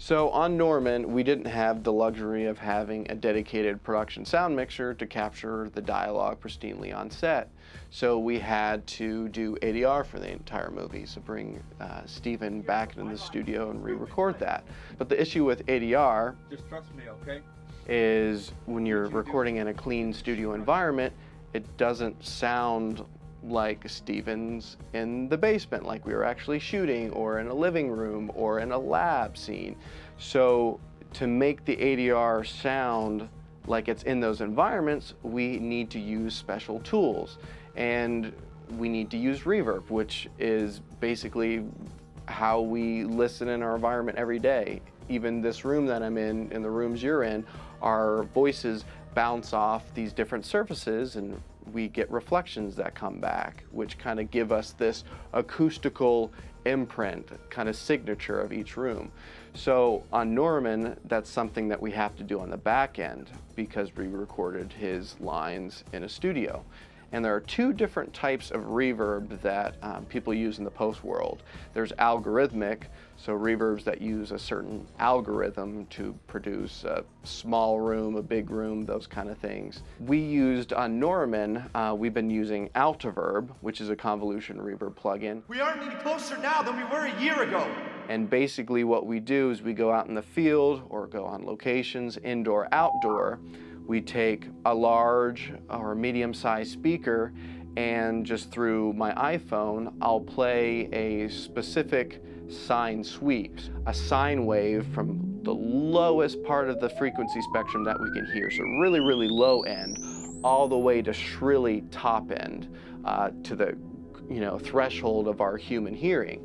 So on Norman, we didn't have the luxury of having a dedicated production sound mixer to capture the dialogue pristinely on set. So we had to do ADR for the entire movie, so bring Stephen back into the studio and re-record that. But the issue with ADR, just trust me, okay, is when you're recording in a clean studio environment, it doesn't sound like Stephen's in the basement, like we were actually shooting, or in a living room, or in a lab scene. So to make the ADR sound like it's in those environments, we need to use special tools. And we need to use reverb, which is basically how we listen in our environment every day. Even this room that I'm in, and the rooms you're in, our voices bounce off these different surfaces, and we get reflections that come back, which kind of give us this acoustical imprint, kind of signature of each room. So on Norman, that's something that we have to do on the back end because we recorded his lines in a studio. And there are two different types of reverb that people use in the post world. There's algorithmic, so reverbs that use a certain algorithm to produce a small room, a big room, those kind of things. We used on Norman, we've been using Altiverb, which is a convolution reverb plugin. We aren't any closer now than we were a year ago. And basically what we do is we go out in the field or go on locations, indoor, outdoor. We take a large or medium-sized speaker, and just through my iPhone, I'll play a specific sine sweep, a sine wave from the lowest part of the frequency spectrum that we can hear, so really, really low end, all the way to shrilly top end, to the threshold of our human hearing.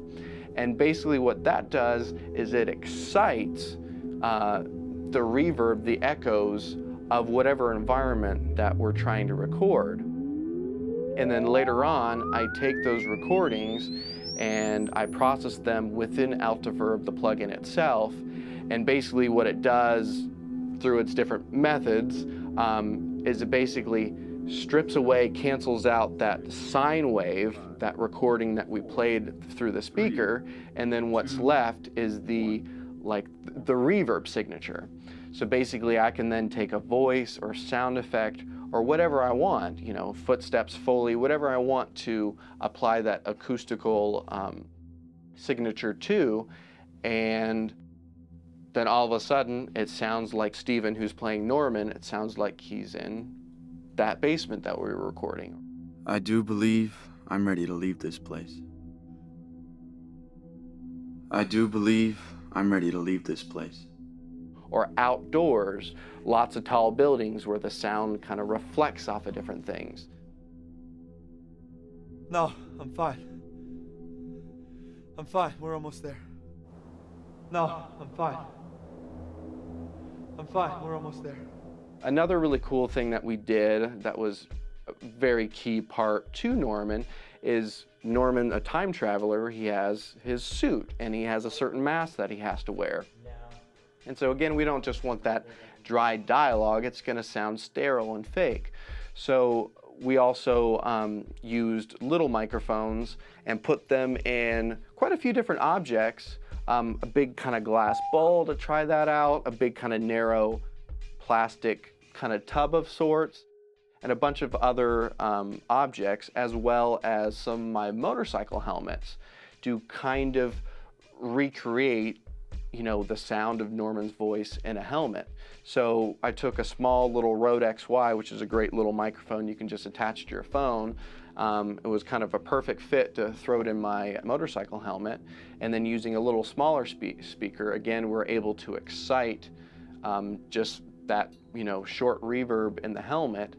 And basically what that does is it excites the reverb, the echoes of whatever environment that we're trying to record. And then later on, I take those recordings and I process them within Altiverb, the plugin itself. And basically what it does through its different methods is it basically strips away, cancels out that sine wave, that recording that we played through the speaker, and then what's left is the reverb signature. So basically I can then take a voice or sound effect or whatever I want, footsteps, Foley, whatever I want to apply that acoustical signature to, and then all of a sudden it sounds like Stephen, who's playing Norman, it sounds like he's in that basement that we were recording. I do believe I'm ready to leave this place. I do believe I'm ready to leave this place. Or outdoors, lots of tall buildings where the sound kind of reflects off of different things. No, I'm fine. I'm fine, we're almost there. No, I'm fine. I'm fine, we're almost there. Another really cool thing that we did that was a very key part to Norman is Norman, a time traveler, he has his suit and he has a certain mask that he has to wear. And so again, we don't just want that dry dialogue, it's gonna sound sterile and fake. So we also used little microphones and put them in quite a few different objects. A big kind of glass bowl to try that out, a big kind of narrow plastic kind of tub of sorts, and a bunch of other objects, as well as some of my motorcycle helmets to kind of recreate the sound of Norman's voice in a helmet. So I took a small little Rode XY, which is a great little microphone you can just attach to your phone. It was kind of a perfect fit to throw it in my motorcycle helmet. And then using a little smaller speaker, again, we're able to excite just that short reverb in the helmet.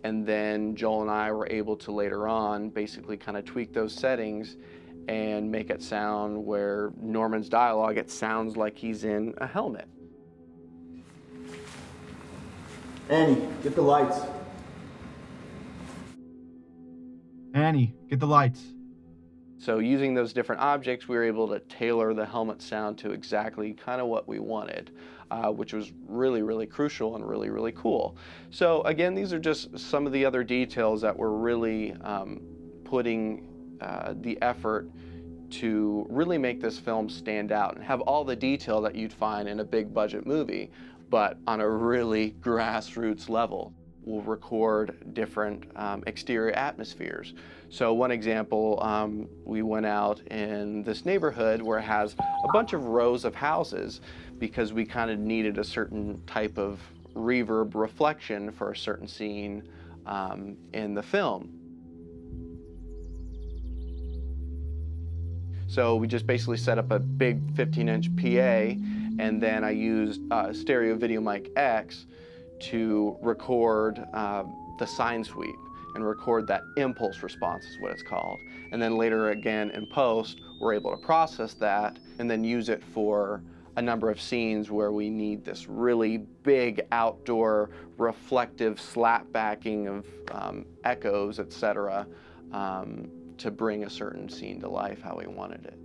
And then Joel and I were able to later on basically kind of tweak those settings and make it sound where Norman's dialogue, it sounds like he's in a helmet. Annie, get the lights. Annie, get the lights. So using those different objects, we were able to tailor the helmet sound to exactly kind of what we wanted, which was really, really crucial and really, really cool. So again, these are just some of the other details that we're really putting the effort to really make this film stand out and have all the detail that you'd find in a big budget movie, but on a really grassroots level. We'll record different exterior atmospheres. So one example, we went out in this neighborhood where it has a bunch of rows of houses because we kind of needed a certain type of reverb reflection for a certain scene in the film. So we just basically set up a big 15-inch PA, and then I used Stereo Video Mic X to record the sine sweep and record that impulse response is what it's called. And then later again in post, we're able to process that and then use it for a number of scenes where we need this really big outdoor reflective slap backing of echoes, etc., to bring a certain scene to life how we wanted it.